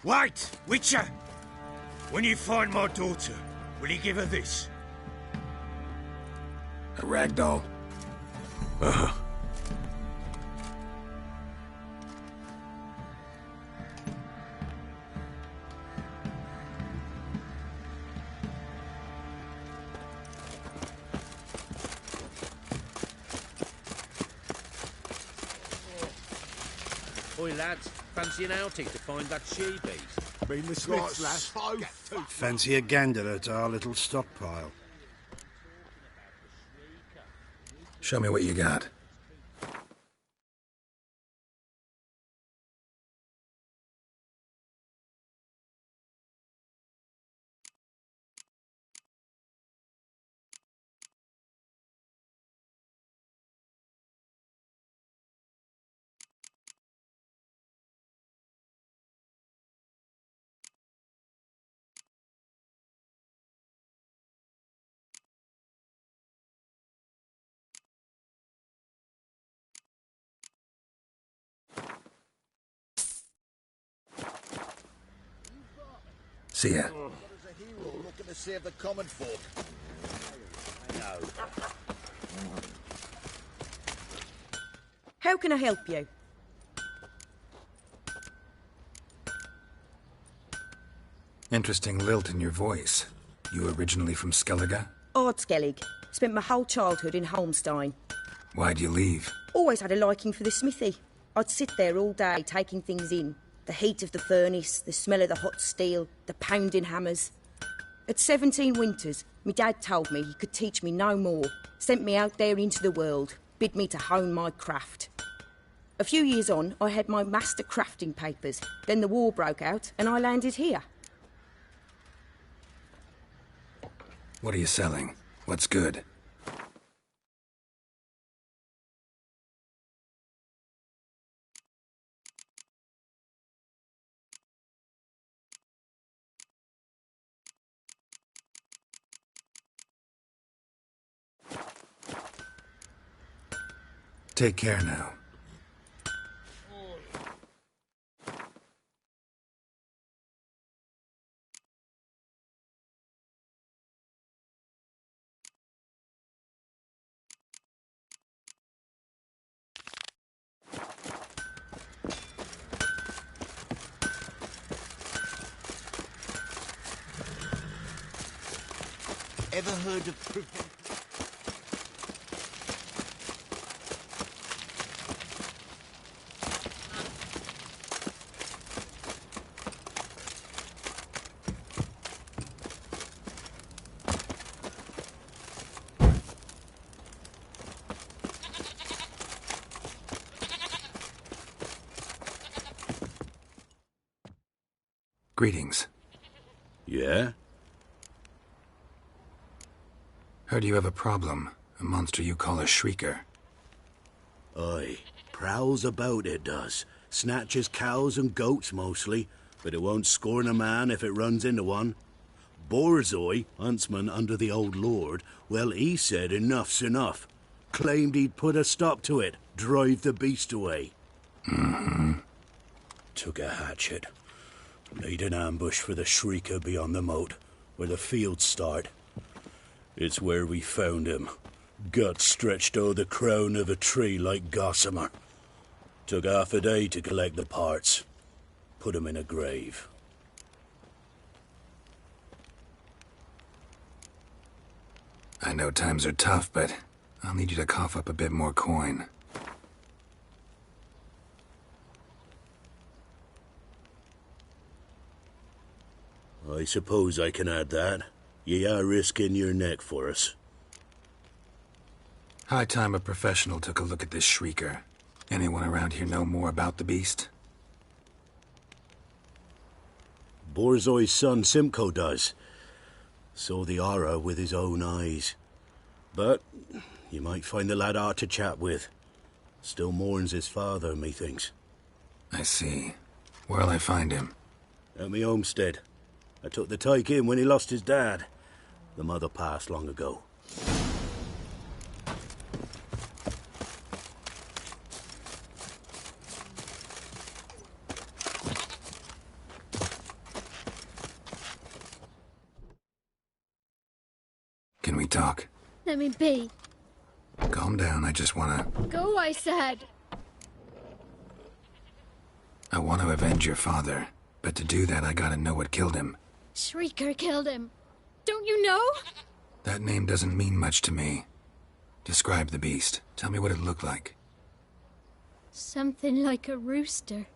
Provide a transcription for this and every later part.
Wait, Witcher! When you find my daughter, will you give her this? A ragdoll. Uh-huh. Oi, lads, fancy an outing to find that she-beast? Been the Smiths, lass. Fancy a gander at our little stockpile. Show me what you got. See ya. Looking to save the common folk. How can I help you? Interesting lilt in your voice. You originally from Skellige? Ardskellig. Spent my whole childhood in Holmstein. Why'd you leave? Always had a liking for the smithy. I'd sit there all day taking things in. The heat of the furnace, the smell of the hot steel, the pounding hammers. At 17 winters, my dad told me he could teach me no more. Sent me out there into the world, bid me to hone my craft. A few years on, I had my master crafting papers. Then the war broke out and I landed here. What are you selling? What's good? Take care now. Ever heard of... Greetings. Yeah? Heard you have a problem. A monster you call a shrieker. Aye. Prowls about, it does. Snatches cows and goats mostly, but it won't scorn a man if it runs into one. Borzoi, huntsman under the old lord, well, he said enough's enough. Claimed he'd put a stop to it, drive the beast away. Mm-hmm. Took a hatchet. Laid an ambush for the shrieker beyond the moat, where the fields start. It's where we found him. Guts stretched o'er the crown of a tree like gossamer. Took half a day to collect the parts. Put him in a grave. I know times are tough, but I'll need you to cough up a bit more coin. I suppose I can add that. Ye are risking your neck for us. High time a professional took a look at this shrieker. Anyone around here know more about the beast? Borzoi's son Simcoe does. Saw the aura with his own eyes. But you might find the lad hard to chat with. Still mourns his father, methinks. I see. Where'll I find him? At me homestead. I took the tyke in when he lost his dad. The mother passed long ago. talk. Let me be. Calm down, I just wanna... Go, I said. I want to avenge your father. But to do that, I gotta know what killed him. Shrieker killed him. Don't you know? That name doesn't mean much to me. Describe the beast. Tell me what it looked like. Something like a rooster.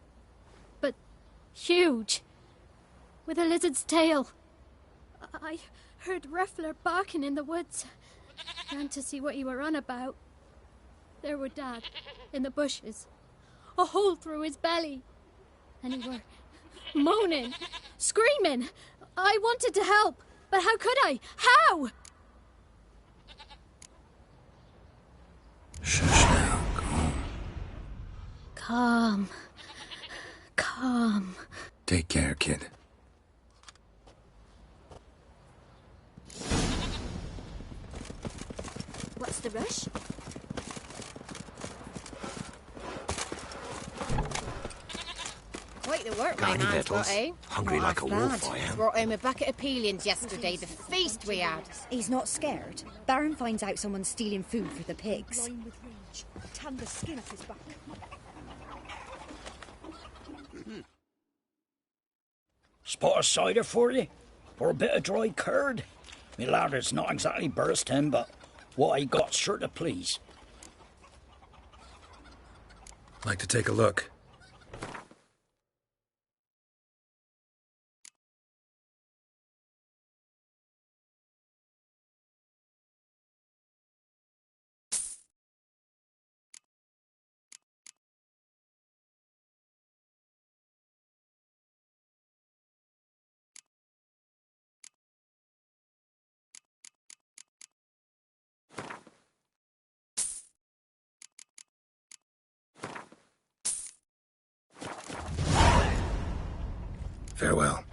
But huge. With a lizard's tail. I heard Ruffler barking in the woods. Ran to see what you were on about. There were Dad, in the bushes. A hole through his belly. And he were moaning, screaming. I wanted to help, but how could I? How? Shush now, calm. Calm. Calm. Take care, kid. What's the rush? Quite the work my Got any man's victuals? got, eh? Hungry like a wolf, I am. Brought home a bucket of peelings yesterday, the feast we had. He's not scared. Baron finds out someone's stealing food for the pigs. Blind with rage. Tan the skin off his back. Spot of cider for you? Or a bit of dry curd? Me lad, it's not exactly bursting, but what I got's sure to please. Like to take a look. Farewell.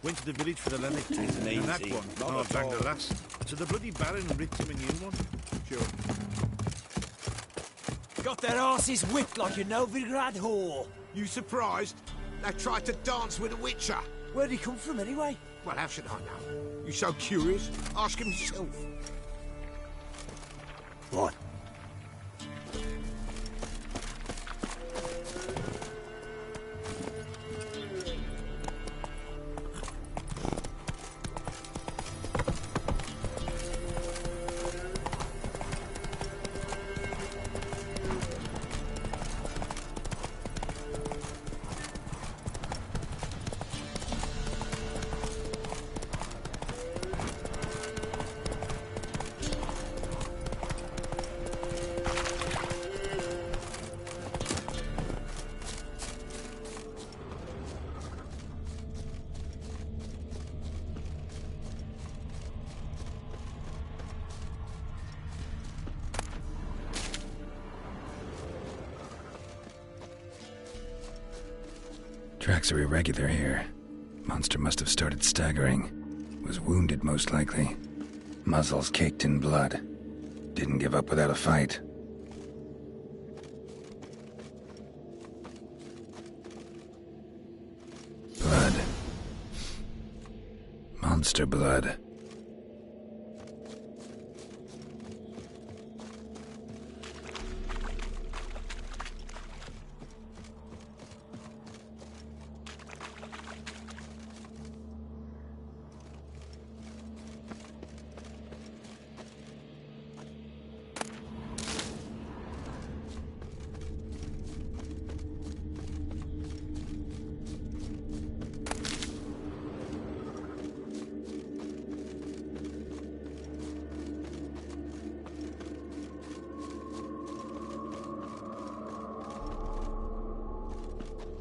Went to the village for the Lennox and that one, not banged the last. So the bloody Baron ripped him a new one. Sure. Got their asses whipped like a Novigrad whore. You surprised? They tried to dance with a witcher. Where'd he come from anyway? Well, how should I know? You so curious? Ask him yourself. What? Tracks are irregular here. Monster must have started staggering. Was wounded, most likely. Muzzles caked in blood. Didn't give up without a fight. Blood. Monster blood.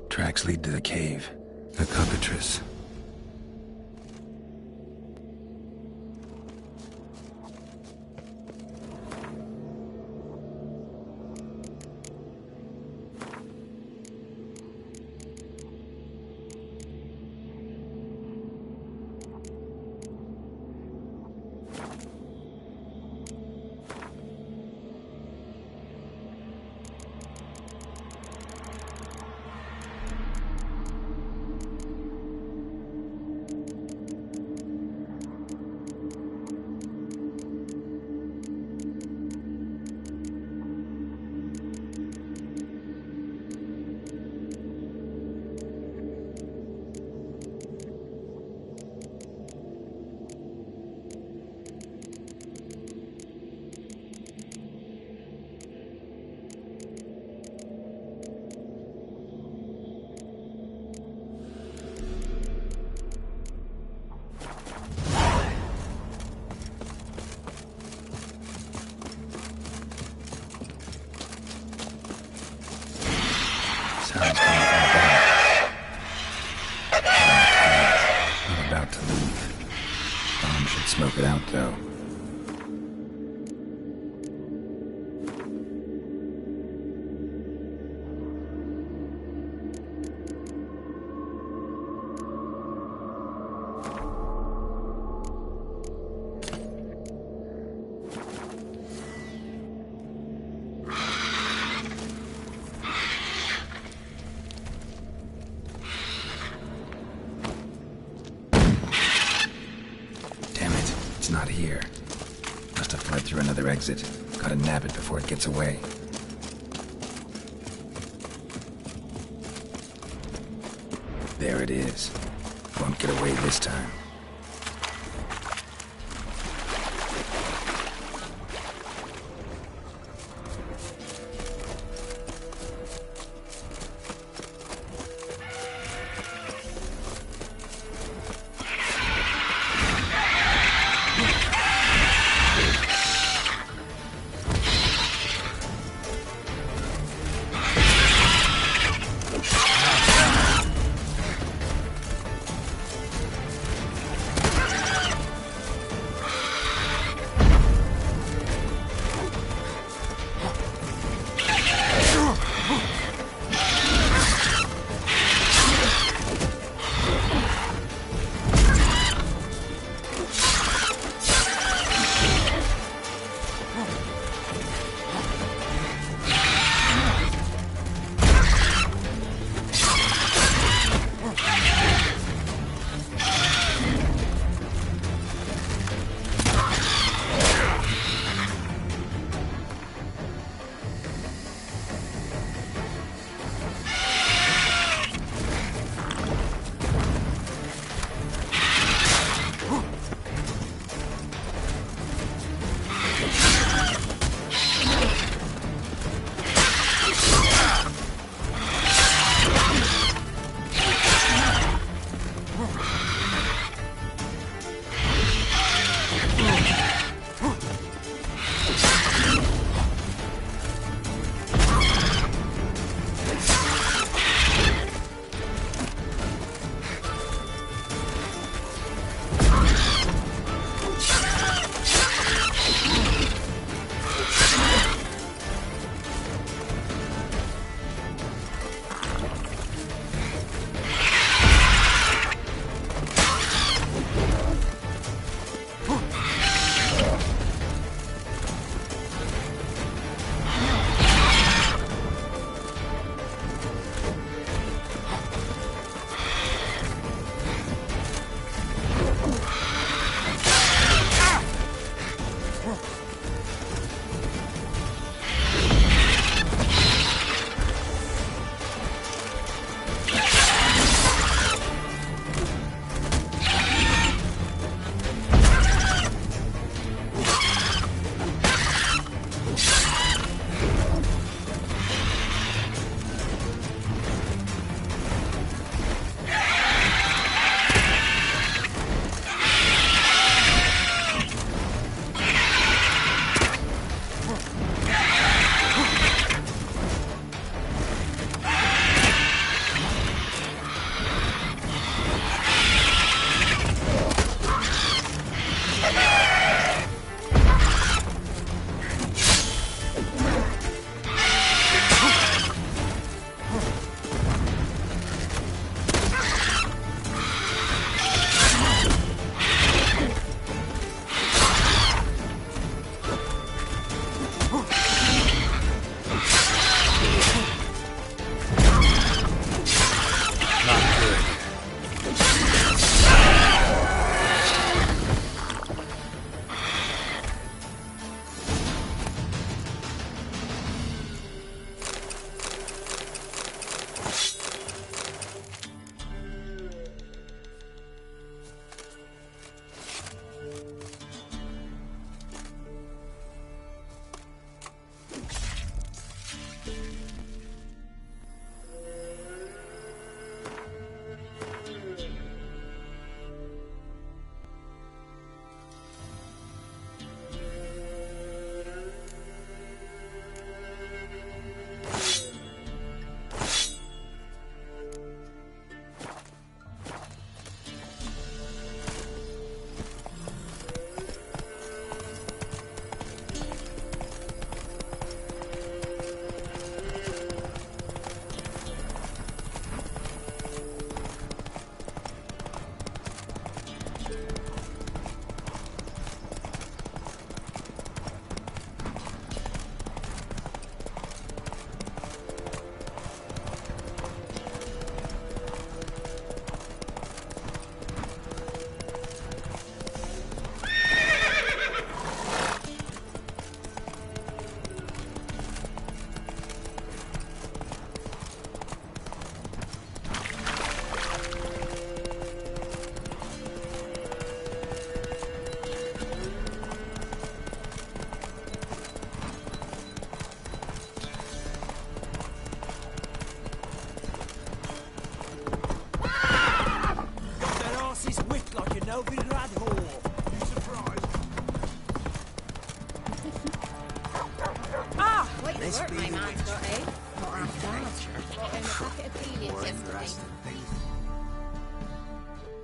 Tracks lead to the cave. The cockatrice. Sounds coming from the back. I'm about to leave. Bomb should smoke it out, though. Not here. Must have fled through another exit. Gotta nab it before it gets away. There it is. Won't get away this time.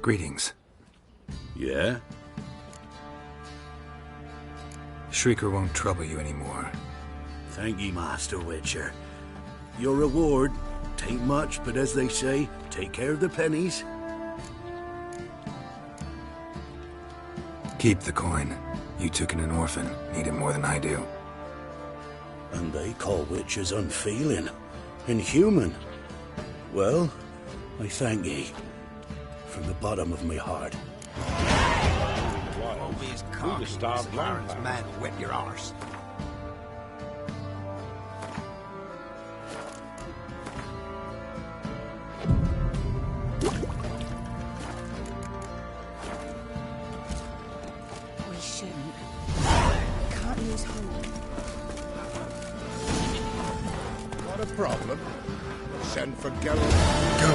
Greetings. Yeah? Shrieker won't trouble you anymore. Thank ye, Master Witcher. Your reward, tain't much, but as they say, take care of the pennies. Keep the coin. You took in an orphan. Need it more than I do. And they call witches unfeeling, inhuman. Well, I thank ye. From the bottom of my heart. Who'd have starved long man will wet your arse. We shouldn't. Can't lose hope. What a problem. Send for Geralt. Go.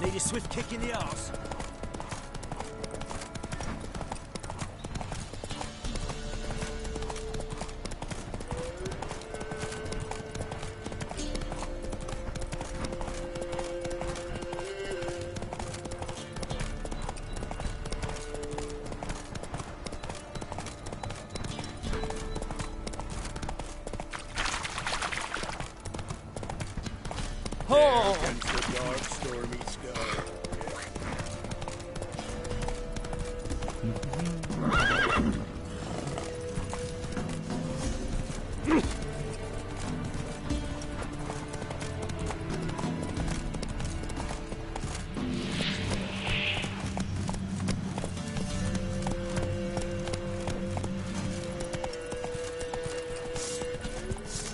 Need a swift kick in the arse. Against the dark, stormy sky.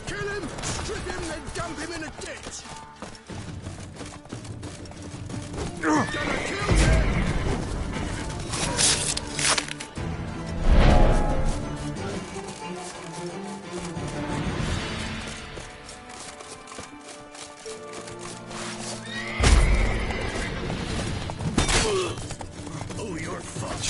Kill him! Strip him, then dump him in a ditch! Gonna kill him! Oh, you're fucked.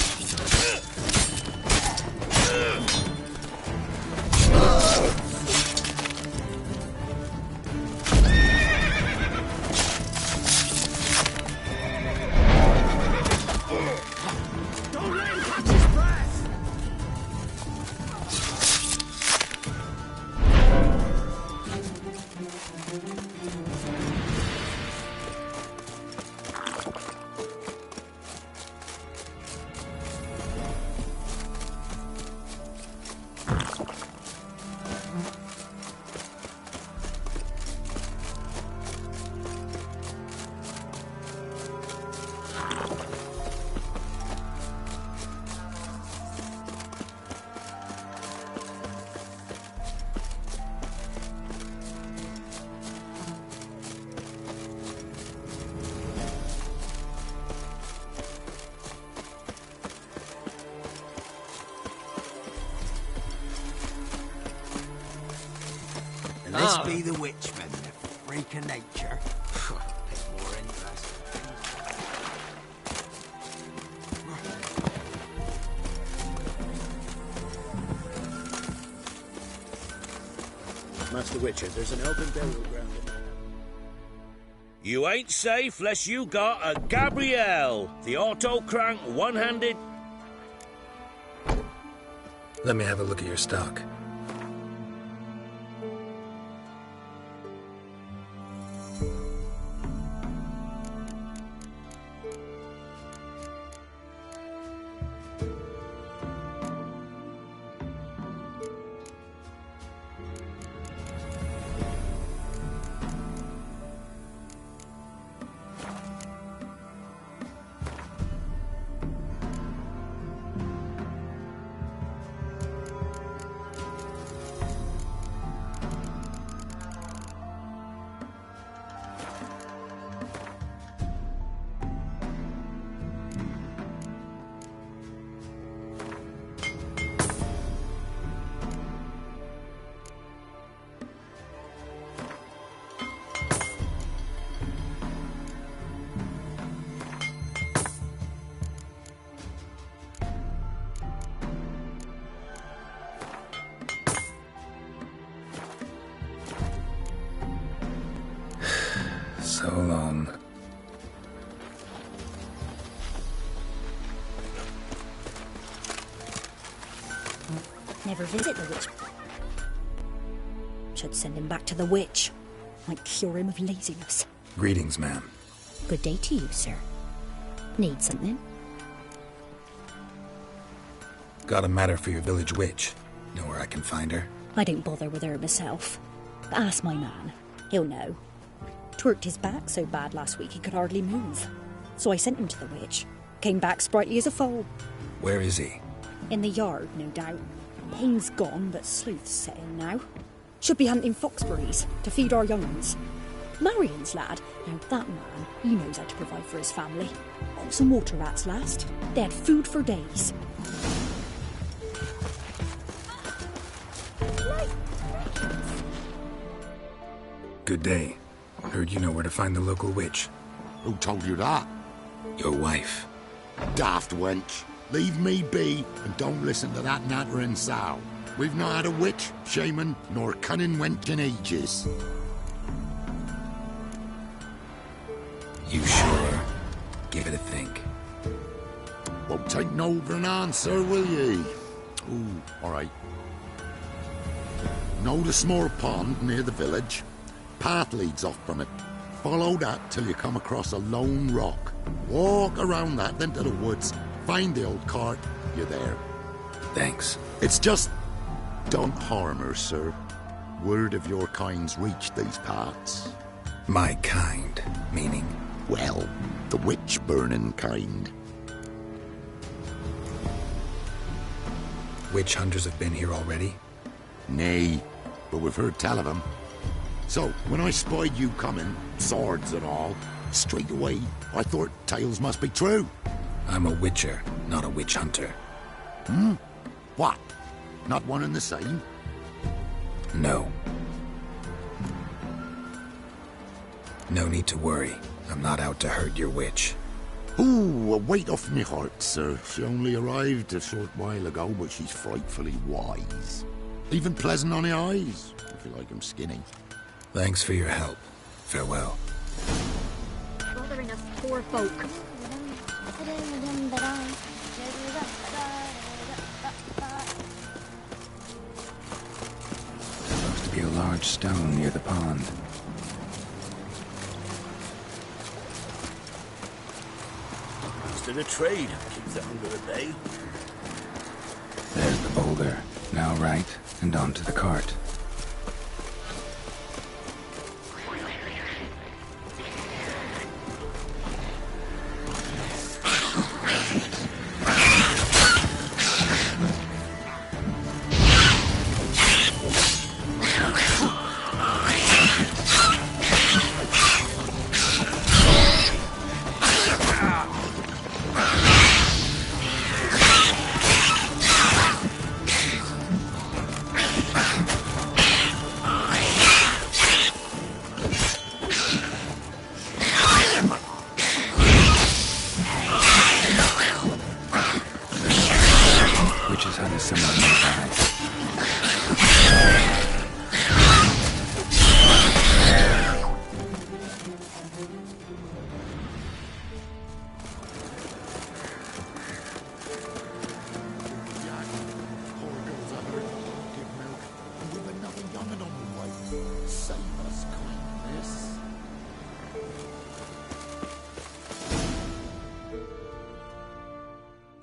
must be the witchman, the freak of nature. It's more interesting. Master Witcher, there's an open burial ground in there. You ain't safe less you got a Gabrielle, the auto-crank one-handed... Let me have a look at your stock. So long. Never visit the witch. Should send him back to the witch. Might cure him of laziness. Greetings, ma'am. Good day to you, sir. Need something? Got a matter for your village witch. Know where I can find her? I don't bother with her myself. But ask my man. He'll know. Twerked his back so bad last week he could hardly move. So I sent him to the witch. Came back sprightly as a foal. Where is he? In the yard, no doubt. Pain's gone, but sleuth's set in now. Should be hunting foxberries to feed our young ones. Marion's lad. Now that man, he knows how to provide for his family. Got some water rats last. They had food for days. Good day. Heard you know where to find the local witch. Who told you that? Your wife. Daft wench. Leave me be and don't listen to that nattering sow. We've not had a witch, shaman, nor cunning wench in ages. You sure? Give it a think. Won't take no for an answer, will ye? Ooh, all right. Know the small pond near the village? Path leads off from it. Follow that till you come across a lone rock. Walk around that, then to the woods. Find the old cart. You're there. Thanks. It's just... don't harm her, sir. Word of your kind's reached these parts. My kind, meaning? Well, the witch-burning kind. Witch hunters have been here already? Nay, but we've heard tell of them. So, when I spied you coming, swords and all, straight away, I thought tales must be true. I'm a witcher, not a witch hunter. Hmm? What? Not one and the same? No. No need to worry. I'm not out to hurt your witch. Ooh, a weight off me heart, sir. She only arrived a short while ago, but she's frightfully wise. Even pleasant on the eyes, if you like 'em skinny. Thanks for your help. Farewell. Bothering us poor folk. There looks to be a large stone near the pond. Master the trade keeps the hunger at bay. There's the boulder. Now right, and onto the cart.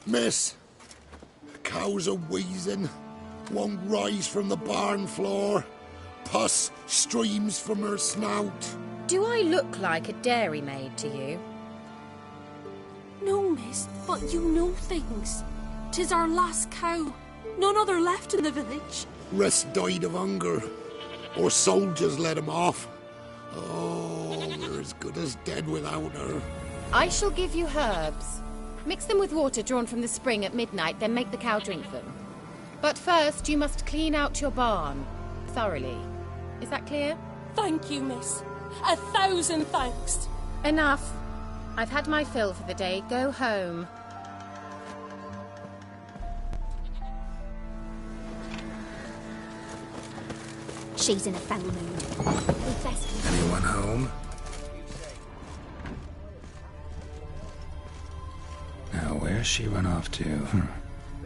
Miss, the cows are wheezing, won't rise from the barn floor. Pus streams from her snout. Do I look like a dairymaid to you? No, miss, but you know things. 'Tis our last cow. None other left in the village. Rest died of hunger. Or soldiers let him off. Oh, we're as good as dead without her. I shall give you herbs. Mix them with water drawn from the spring at midnight, then make the cow drink them. But first, you must clean out your barn. Thoroughly. Is that clear? Thank you, miss. 1,000 thanks. Enough. I've had my fill for the day. Go home. She's in a foul mood. Anyone home? Now, where's she run off to?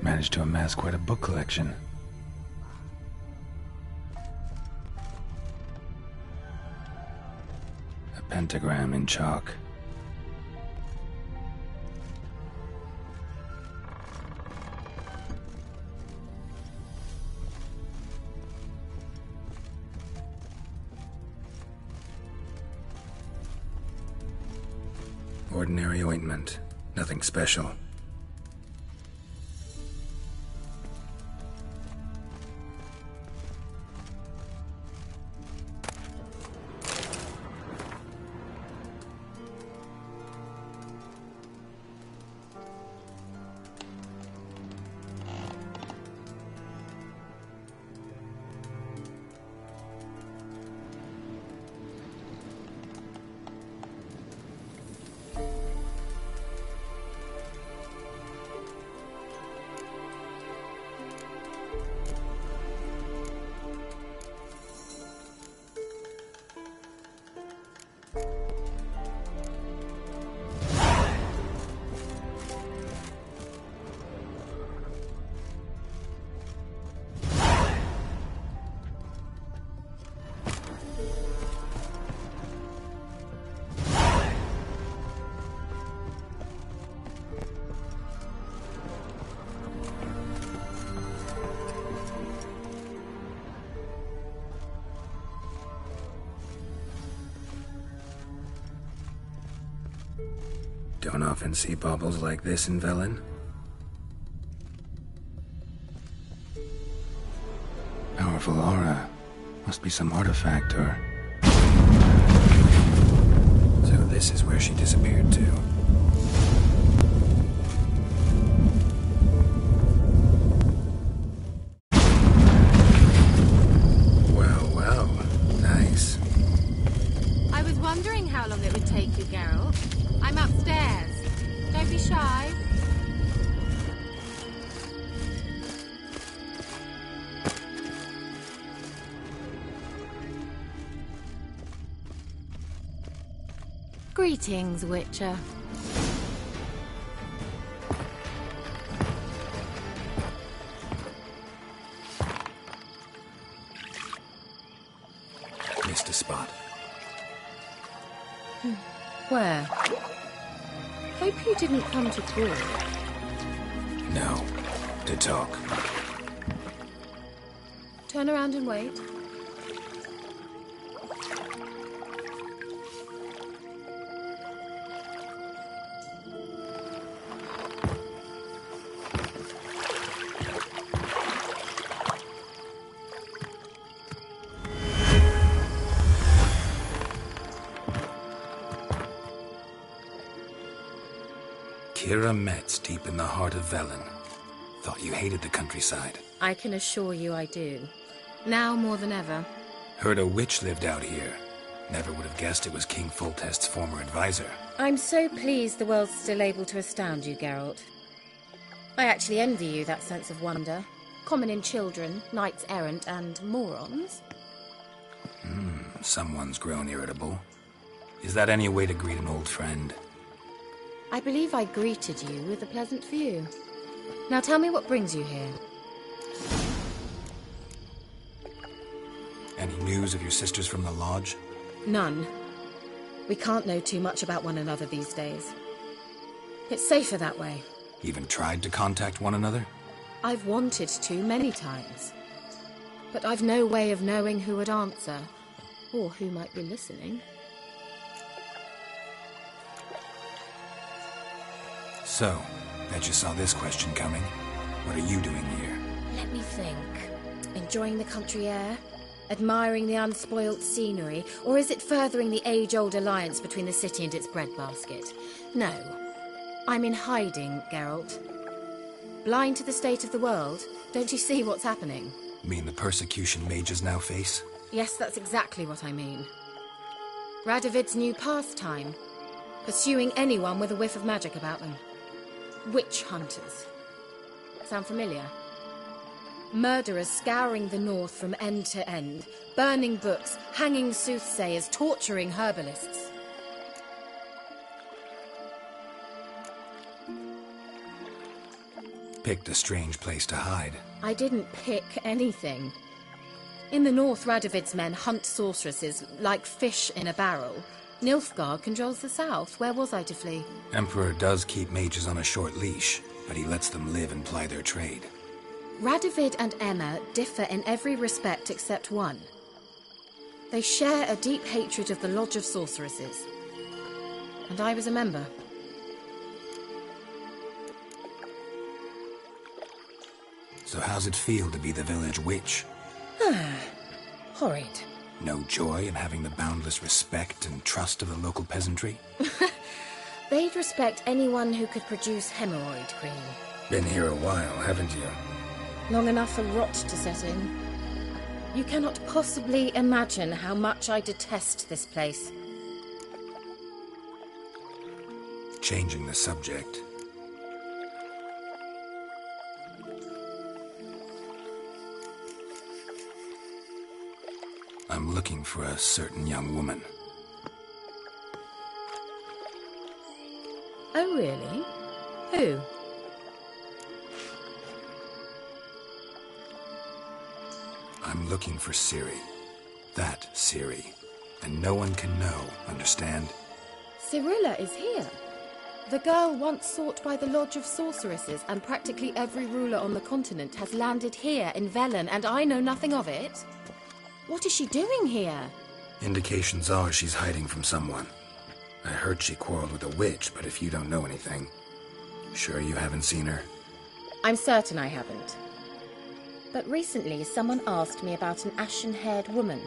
Managed to amass quite a book collection. A pentagram in chalk. Ordinary ointment. Nothing special. Don't often see baubles like this in Velen. Powerful aura. Must be some artifact or... So this is where she disappeared to. Well, nice. I was wondering how long it would take you, Geralt. I'm upstairs. Don't be shy. Greetings, Witcher. Missed a spot. Where? Hope you didn't come to talk. No, to talk. Turn around and wait. Kira Metz, deep in the heart of Velen. Thought you hated the countryside. I can assure you I do. Now more than ever. Heard a witch lived out here. Never would have guessed it was King Foltest's former advisor. I'm so pleased the world's still able to astound you, Geralt. I actually envy you that sense of wonder. Common in children, knights errant, and morons. Someone's grown irritable. Is that any way to greet an old friend? I believe I greeted you with a pleasant view. Now tell me what brings you here. Any news of your sisters from the lodge? None. We can't know too much about one another these days. It's safer that way. Even tried to contact one another? I've wanted to many times. But I've no way of knowing who would answer, or who might be listening. So, bet you saw this question coming. What are you doing here? Let me think. Enjoying the country air? Admiring the unspoilt scenery? Or is it furthering the age-old alliance between the city and its breadbasket? No. I'm in hiding, Geralt. Blind to the state of the world? Don't you see what's happening? Mean the persecution mages now face? Yes, that's exactly what I mean. Radovid's new pastime. Pursuing anyone with a whiff of magic about them. Witch hunters. Sound familiar? Murderers scouring the north from end to end, burning books, hanging soothsayers, torturing herbalists. Picked a strange place to hide. I didn't pick anything. In the north, Radovid's men hunt sorceresses like fish in a barrel. Nilfgaard controls the south. Where was I to flee? Emperor does keep mages on a short leash, but he lets them live and ply their trade. Radovid and Emma differ in every respect except one. They share a deep hatred of the Lodge of Sorceresses. And I was a member. So how's it feel to be the village witch? Horrid. No joy in having the boundless respect and trust of the local peasantry? They'd respect anyone who could produce hemorrhoid cream. Been here a while, haven't you? Long enough for rot to set in. You cannot possibly imagine how much I detest this place. Changing the subject. I'm looking for a certain young woman. Oh, really? Who? I'm looking for Ciri. That Ciri. And no one can know, understand? Cirilla is here. The girl once sought by the Lodge of Sorceresses, and practically every ruler on the continent has landed here in Velen, and I know nothing of it. What is she doing here? Indications are she's hiding from someone. I heard she quarreled with a witch, but if you don't know anything, sure you haven't seen her? I'm certain I haven't. But recently someone asked me about an ashen-haired woman.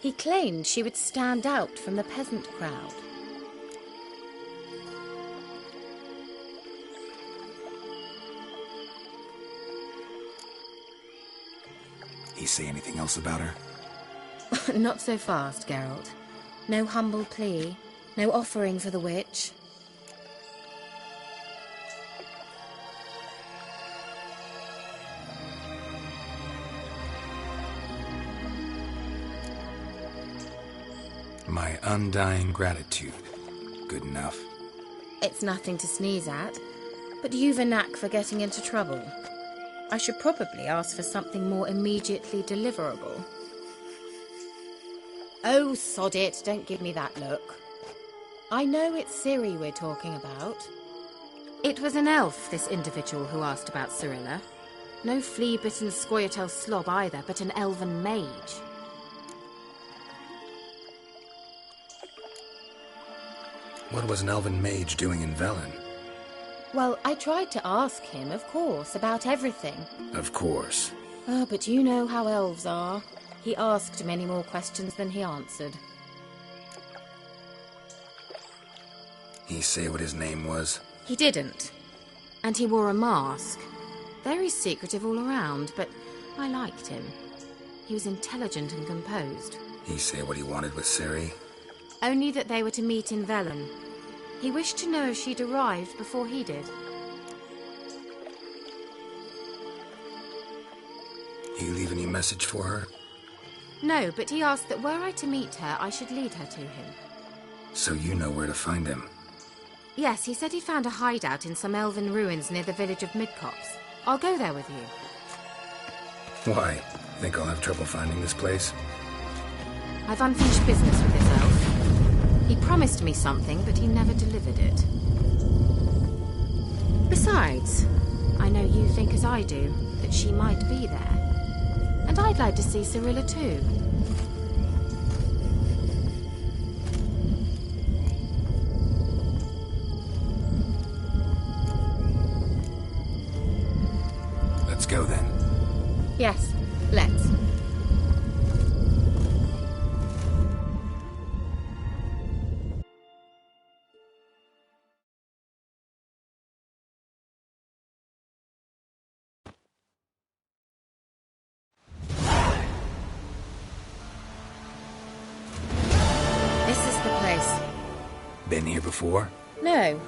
He claimed she would stand out from the peasant crowd. He say anything else about her? Not so fast, Geralt. No humble plea, no offering for the witch. My undying gratitude. Good enough. It's nothing to sneeze at, but you've a knack for getting into trouble. I should probably ask for something more immediately deliverable. Oh, sod it, don't give me that look. I know it's Ciri we're talking about. It was an elf, this individual who asked about Cirilla. No flea-bitten Scoia'tael slob either, but an elven mage. What was an elven mage doing in Velen? Well, I tried to ask him, of course, about everything. Of course. Oh, but you know how elves are. He asked many more questions than he answered. He say what his name was? He didn't. And he wore a mask. Very secretive all around, but I liked him. He was intelligent and composed. He say what he wanted with Ciri? Only that they were to meet in Velen. He wished to know if she'd arrived before he did. He leave any message for her? No, but he asked that were I to meet her, I should lead her to him. So you know where to find him? Yes, he said he found a hideout in some elven ruins near the village of Midcopse. I'll go there with you. Why? Think I'll have trouble finding this place? I've unfinished business with this elf. He promised me something, but he never delivered it. Besides, I know you think as I do, that she might be there. And I'd like to see Cirilla too. Let's go then. Yes, let's. Been here before? No.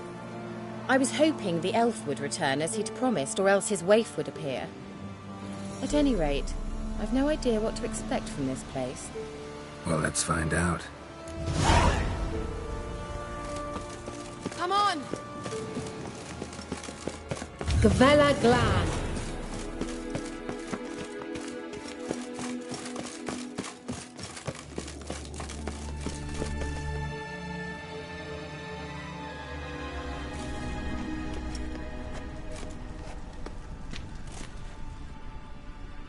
I was hoping the elf would return as he'd promised, or else his waif would appear. At any rate, I've no idea what to expect from this place. Well, let's find out. Come on! Gavella Glan.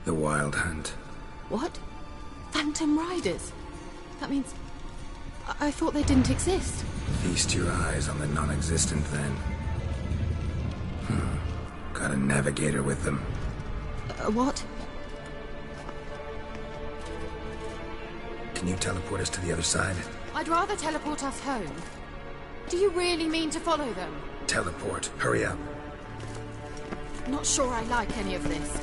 The Wild Hunt. What? Phantom Riders? That means... I thought they didn't exist. Feast your eyes on the non-existent, then. Got a navigator with them. What? Can you teleport us to the other side? I'd rather teleport us home. Do you really mean to follow them? Teleport. Hurry up. Not sure I like any of this.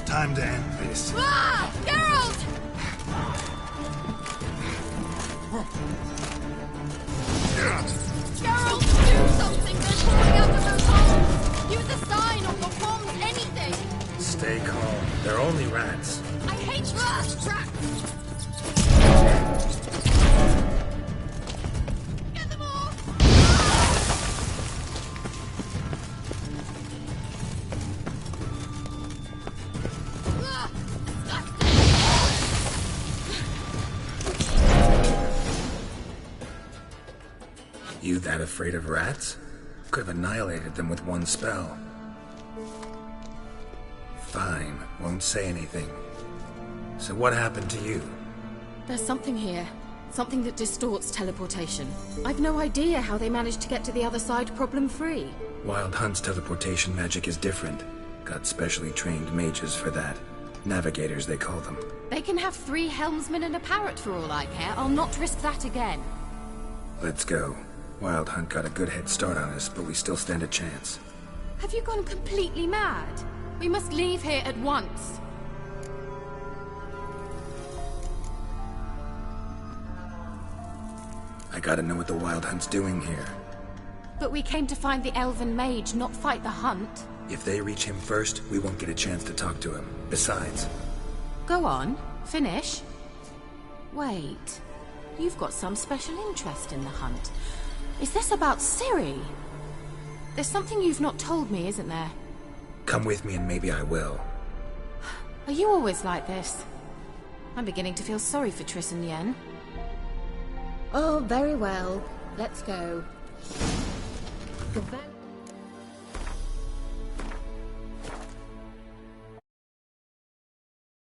Time to end this. Ah! Geralt! Geralt, do something! They're pouring out of those holes! Use a sign or your bombs, anything! Stay calm. They're only rats. I hate rats! Rats! Get them off! You that afraid of rats? Could have annihilated them with one spell. Fine, won't say anything. So what happened to you? There's something here. Something that distorts teleportation. I've no idea how they managed to get to the other side problem-free. Wild Hunt's teleportation magic is different. Got specially trained mages for that. Navigators, they call them. They can have 3 helmsmen and a parrot for all I care. I'll not risk that again. Let's go. Wild Hunt got a good head start on us, but we still stand a chance. Have you gone completely mad? We must leave here at once. I gotta know what the Wild Hunt's doing here. But we came to find the elven mage, not fight the hunt. If they reach him first, we won't get a chance to talk to him. Besides... Go on, finish. Wait, you've got some special interest in the hunt. Is this about Ciri? There's something you've not told me, isn't there? Come with me and maybe I will. Are you always like this? I'm beginning to feel sorry for Triss and Yen. Oh, very well. Let's go.